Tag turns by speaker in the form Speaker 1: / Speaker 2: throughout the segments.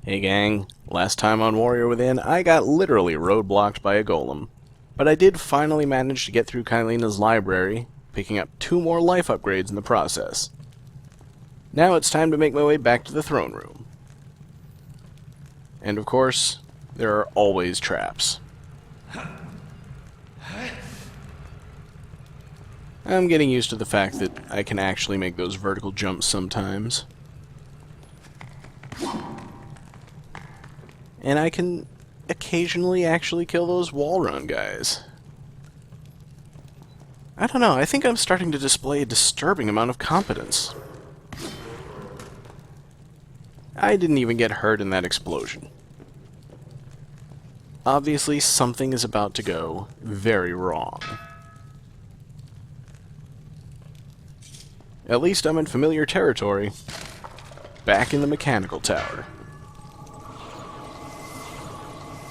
Speaker 1: Hey gang, last time on Warrior Within, I got literally roadblocked by a golem. But I did finally manage to get through Kylina's library, picking up 2 more life upgrades in the process. Now it's time to make my way back to the throne room. And of course, there are always traps. I'm getting used to the fact that I can actually make those vertical jumps sometimes. And I can occasionally actually kill those wall run guys. I don't know, I think I'm starting to display a disturbing amount of competence. I didn't even get hurt in that explosion. Obviously, something is about to go very wrong. At least I'm in familiar territory. Back in the mechanical tower.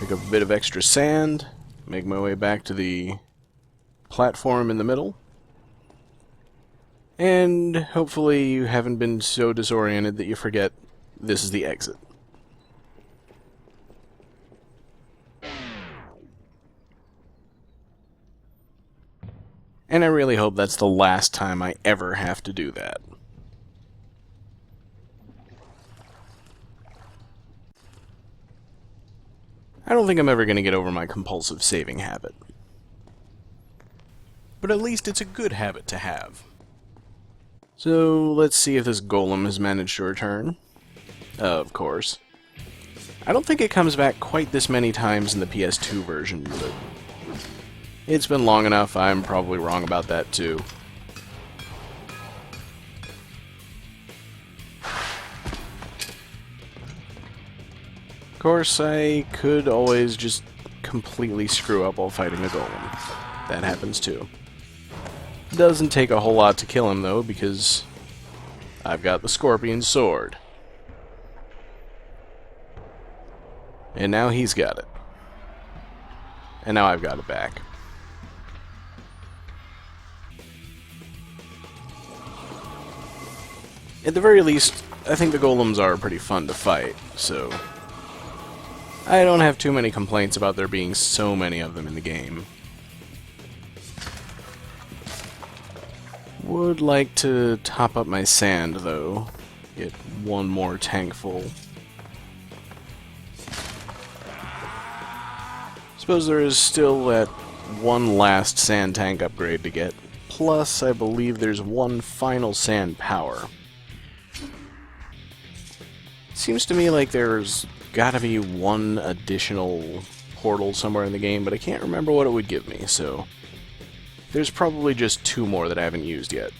Speaker 1: Pick up a bit of extra sand, make my way back to the platform in the middle, and hopefully you haven't been so disoriented that you forget this is the exit. And I really hope that's the last time I ever have to do that. I don't think I'm ever going to get over my compulsive saving habit. But at least it's a good habit to have. So let's see if this golem has managed to return. Of course. I don't think it comes back quite this many times in the PS2 version, but it's been long enough, I'm probably wrong about that too. Of course, I could always just completely screw up while fighting a golem. That happens too. Doesn't take a whole lot to kill him though, because I've got the scorpion sword. And now he's got it. And now I've got it back. At the very least, I think the golems are pretty fun to fight, so I don't have too many complaints about there being so many of them in the game. Would like to top up my sand, though. Get one more tank full. Suppose there is still that one last sand tank upgrade to get. Plus, I believe there's one final sand power. Seems to me like there's gotta be one additional portal somewhere in the game, but I can't remember what it would give me, so there's probably just 2 more that I haven't used yet.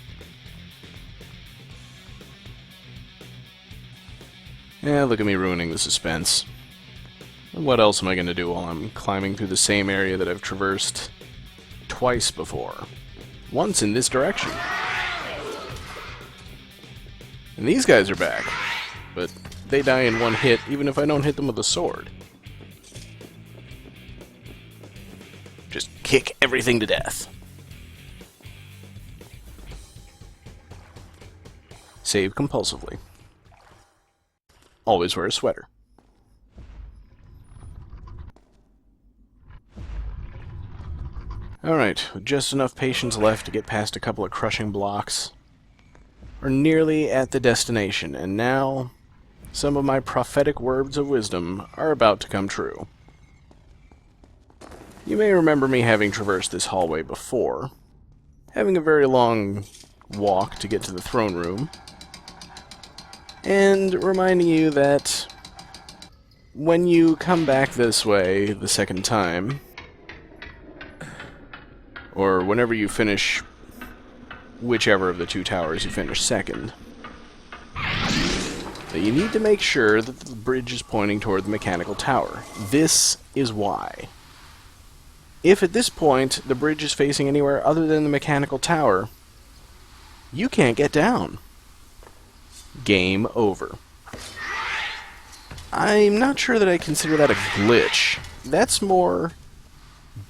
Speaker 1: Yeah, look at me ruining the suspense. What else am I going to do while I'm climbing through the same area that I've traversed twice before? Once in this direction. And these guys are back, but they die in one hit even if I don't hit them with a sword. Just kick everything to death. Save compulsively. Always wear a sweater. Alright, with just enough patience left to get past a couple of crushing blocks. We're nearly at the destination, and now some of my prophetic words of wisdom are about to come true. You may remember me having traversed this hallway before, having a very long walk to get to the throne room, and reminding you that when you come back this way the second time, or whenever you finish whichever of the 2 towers you finish second, that you need to make sure that the bridge is pointing toward the mechanical tower. This is why. If at this point the bridge is facing anywhere other than the mechanical tower, you can't get down. Game over. I'm not sure that I consider that a glitch. That's more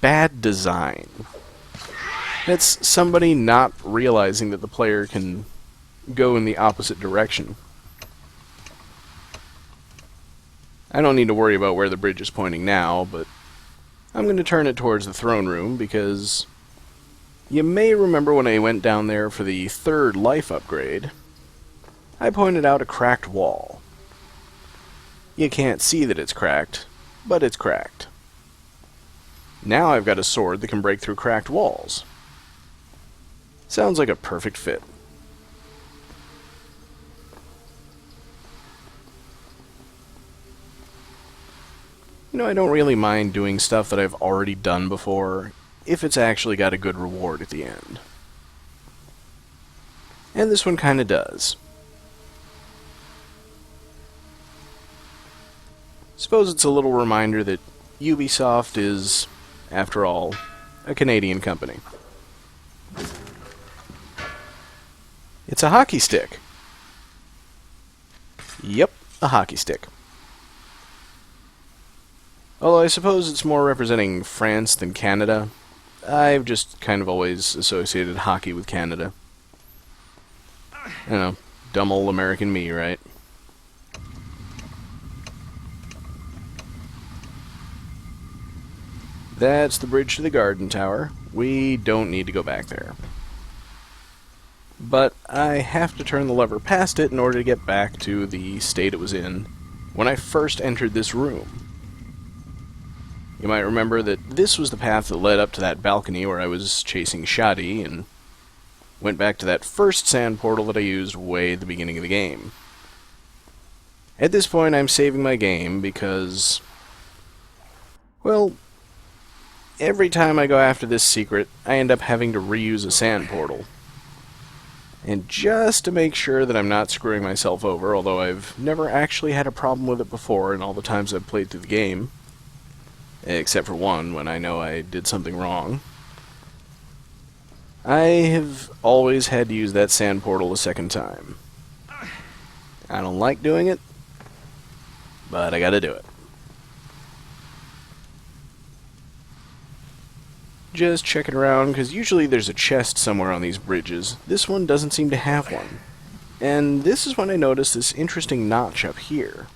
Speaker 1: bad design. That's somebody not realizing that the player can go in the opposite direction. I don't need to worry about where the bridge is pointing now, but I'm going to turn it towards the throne room because you may remember when I went down there for the 3rd life upgrade, I pointed out a cracked wall. You can't see that it's cracked, but it's cracked. Now I've got a sword that can break through cracked walls. Sounds like a perfect fit. You know, I don't really mind doing stuff that I've already done before, if it's actually got a good reward at the end. And this one kinda does. Suppose it's a little reminder that Ubisoft is, after all, a Canadian company. It's a hockey stick. Yep, a hockey stick. Although I suppose it's more representing France than Canada. I've just kind of always associated hockey with Canada. You know, dumb old American me, right? That's the bridge to the garden tower. We don't need to go back there. But I have to turn the lever past it in order to get back to the state it was in when I first entered this room. You might remember that this was the path that led up to that balcony where I was chasing Shadi, and went back to that first sand portal that I used way at the beginning of the game. At this point, I'm saving my game because, well, every time I go after this secret, I end up having to reuse a sand portal. And just to make sure that I'm not screwing myself over, although I've never actually had a problem with it before in all the times I've played through the game, except for one when I know I did something wrong, I have always had to use that sand portal a second time. I don't like doing it, but I gotta do it. Just checking around, because usually there's a chest somewhere on these bridges. This one doesn't seem to have one. And this is when I noticed this interesting notch up here,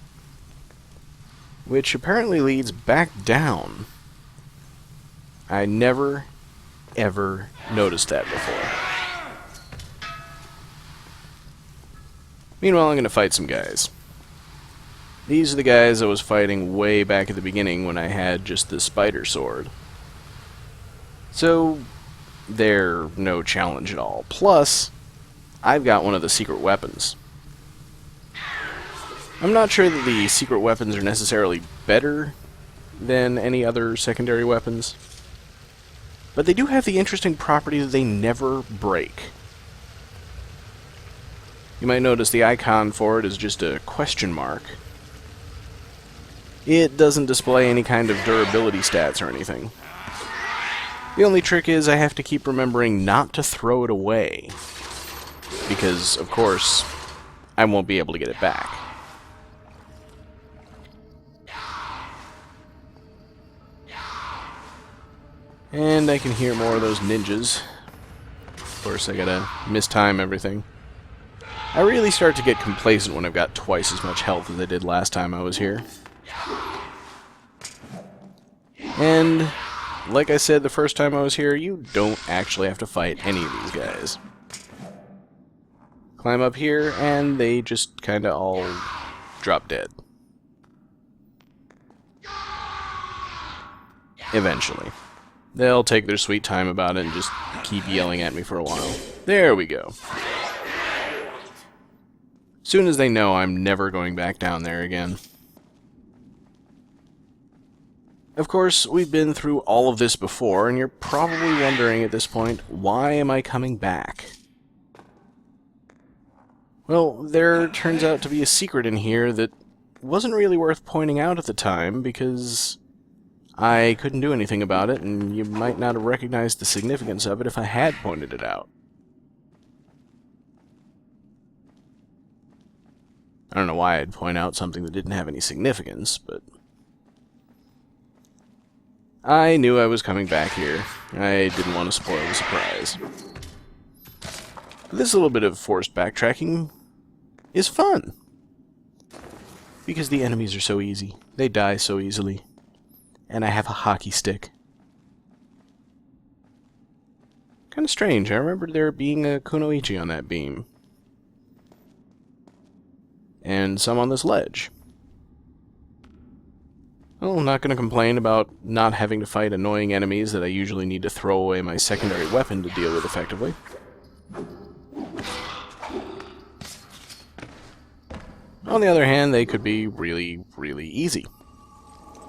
Speaker 1: which apparently leads back down. I never, ever noticed that before. Meanwhile, I'm going to fight some guys. These are the guys I was fighting way back at the beginning when I had just the spider sword. So, they're no challenge at all. Plus, I've got one of the secret weapons. I'm not sure that the secret weapons are necessarily better than any other secondary weapons, but they do have the interesting property that they never break. You might notice the icon for it is just a question mark. It doesn't display any kind of durability stats or anything. The only trick is I have to keep remembering not to throw it away, because, of course, I won't be able to get it back. And I can hear more of those ninjas. Of course, I gotta mistime everything. I really start to get complacent when I've got twice as much health as I did last time I was here. And, like I said the first time I was here, you don't actually have to fight any of these guys. Climb up here, and they just kinda all drop dead. Eventually. They'll take their sweet time about it and just keep yelling at me for a while. There we go. Soon as they know, I'm never going back down there again. Of course, we've been through all of this before, and you're probably wondering at this point, why am I coming back? Well, there turns out to be a secret in here that wasn't really worth pointing out at the time, because I couldn't do anything about it, and you might not have recognized the significance of it if I had pointed it out. I don't know why I'd point out something that didn't have any significance, but I knew I was coming back here. I didn't want to spoil the surprise. This little bit of forced backtracking is fun. Because the enemies are so easy. They die so easily. And I have a hockey stick. Kind of strange. I remember there being a kunoichi on that beam. And some on this ledge. Well, I'm not going to complain about not having to fight annoying enemies that I usually need to throw away my secondary weapon to deal with effectively. On the other hand, they could be really, really easy.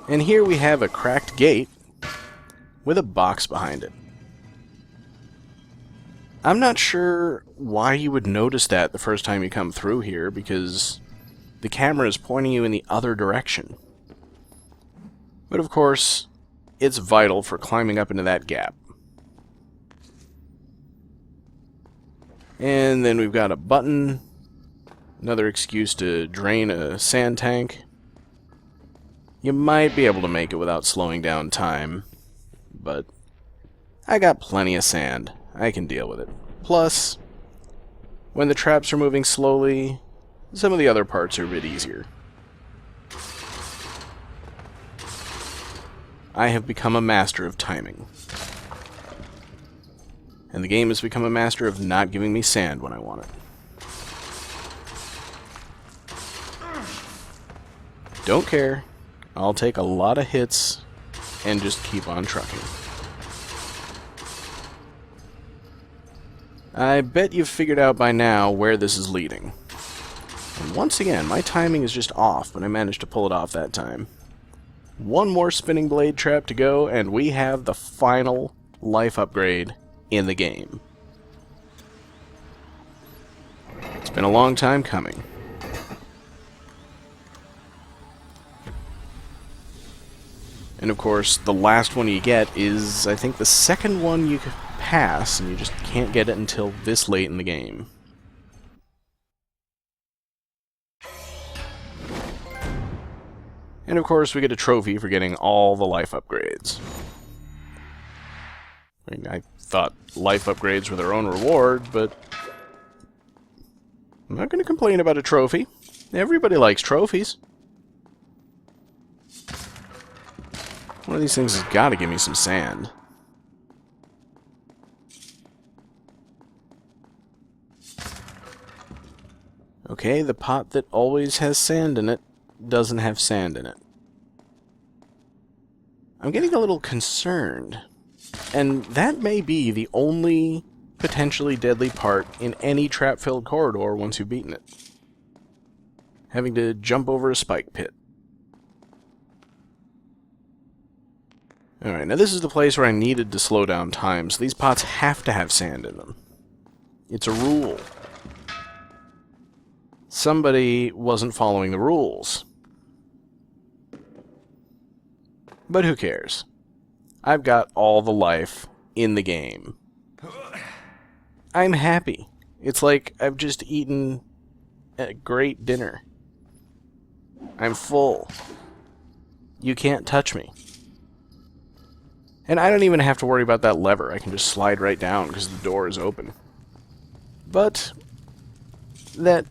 Speaker 1: And here we have a cracked gate with a box behind it. I'm not sure why you would notice that the first time you come through here, because the camera is pointing you in the other direction. But of course, it's vital for climbing up into that gap. And then we've got a button, another excuse to drain a sand tank. You might be able to make it without slowing down time, but I got plenty of sand. I can deal with it. Plus, when the traps are moving slowly, some of the other parts are a bit easier. I have become a master of timing. And the game has become a master of not giving me sand when I want it. Don't care. I'll take a lot of hits and just keep on trucking. I bet you've figured out by now where this is leading. And once again, my timing is just off, but I managed to pull it off that time. One more spinning blade trap to go, and we have the final life upgrade in the game. It's been a long time coming. And of course, the last one you get is, I think, the second one you could pass, and you just can't get it until this late in the game. And of course, we get a trophy for getting all the life upgrades. I mean, I thought life upgrades were their own reward, but I'm not going to complain about a trophy. Everybody likes trophies. One of these things has got to give me some sand. Okay, the pot that always has sand in it doesn't have sand in it. I'm getting a little concerned. And that may be the only potentially deadly part in any trap-filled corridor once you've beaten it. Having to jump over a spike pit. Alright, now this is the place where I needed to slow down time, so these pots have to have sand in them. It's a rule. Somebody wasn't following the rules. But who cares? I've got all the life in the game. I'm happy. It's like I've just eaten a great dinner. I'm full. You can't touch me. And I don't even have to worry about that lever. I can just slide right down because the door is open. But that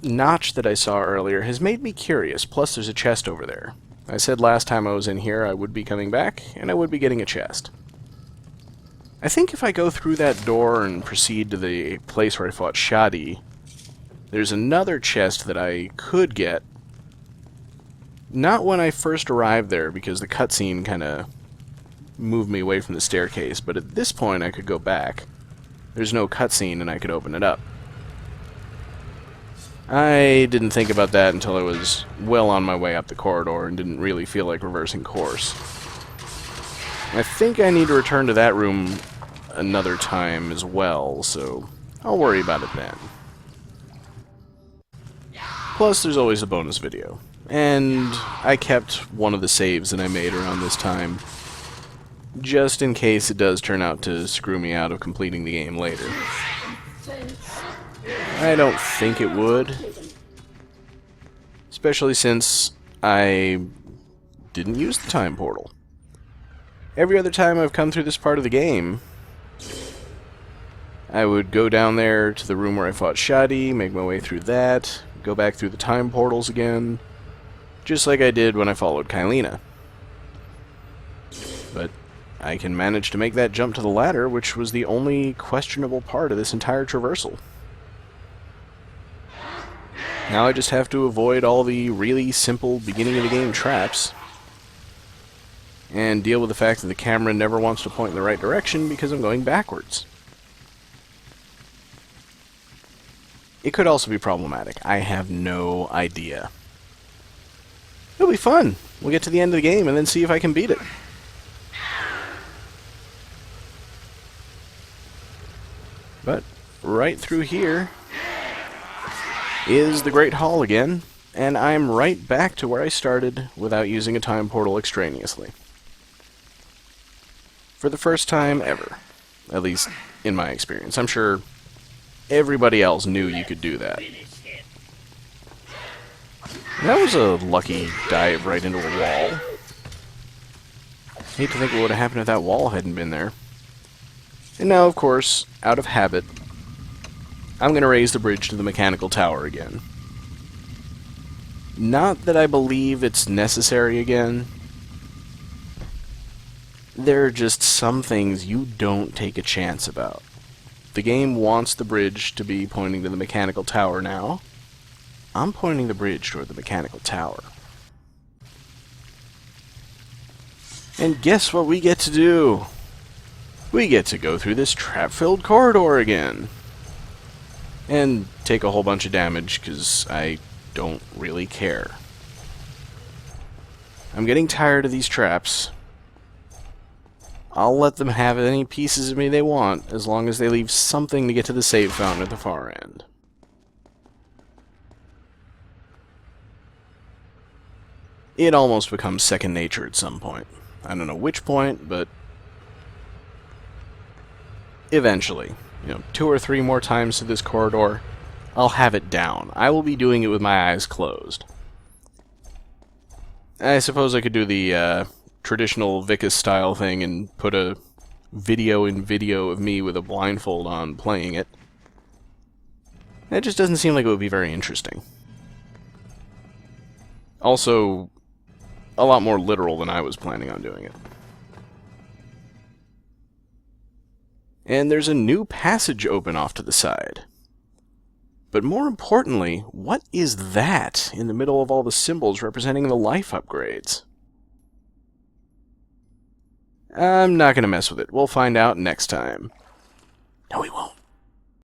Speaker 1: notch that I saw earlier has made me curious. Plus there's a chest over there. I said last time I was in here I would be coming back, and I would be getting a chest. I think if I go through that door and proceed to the place where I fought Shadi, there's another chest that I could get. Not when I first arrived there, because the cutscene kind of moved me away from the staircase, but at this point I could go back. There's no cutscene and I could open it up. I didn't think about that until I was well on my way up the corridor and didn't really feel like reversing course. I think I need to return to that room another time as well, so I'll worry about it then. Plus, there's always a bonus video. And I kept one of the saves that I made around this time, just in case it does turn out to screw me out of completing the game later. I don't think it would. Especially since I didn't use the time portal. Every other time I've come through this part of the game, I would go down there to the room where I fought Shadi, make my way through that, go back through the time portals again, just like I did when I followed Kylina. But I can manage to make that jump to the ladder, which was the only questionable part of this entire traversal. Now I just have to avoid all the really simple beginning-of-the-game traps, and deal with the fact that the camera never wants to point in the right direction because I'm going backwards. It could also be problematic. I have no idea. It'll be fun. We'll get to the end of the game and then see if I can beat it. But right through here is the Great Hall again, and I'm right back to where I started without using a time portal extraneously. For the first time ever. At least, in my experience. I'm sure everybody else knew you could do that. That was a lucky dive right into a wall. Hate to think what would have happened if that wall hadn't been there. And now, of course, out of habit, I'm going to raise the bridge to the mechanical tower again. Not that I believe it's necessary again. There are just some things you don't take a chance about. The game wants the bridge to be pointing to the mechanical tower now. I'm pointing the bridge toward the mechanical tower. And guess what we get to do? We get to go through this trap-filled corridor again. And take a whole bunch of damage, because I don't really care. I'm getting tired of these traps. I'll let them have any pieces of me they want, as long as they leave something to get to the save fountain at the far end. It almost becomes second nature at some point. I don't know which point, but eventually. 2 or 3 more times through this corridor, I'll have it down. I will be doing it with my eyes closed. I suppose I could do the traditional Vicus style thing and put a video of me with a blindfold on playing it. That just doesn't seem like it would be very interesting. Also, a lot more literal than I was planning on doing it. And there's a new passage open off to the side. But more importantly, what is that in the middle of all the symbols representing the life upgrades? I'm not going to mess with it. We'll find out next time. No, we won't.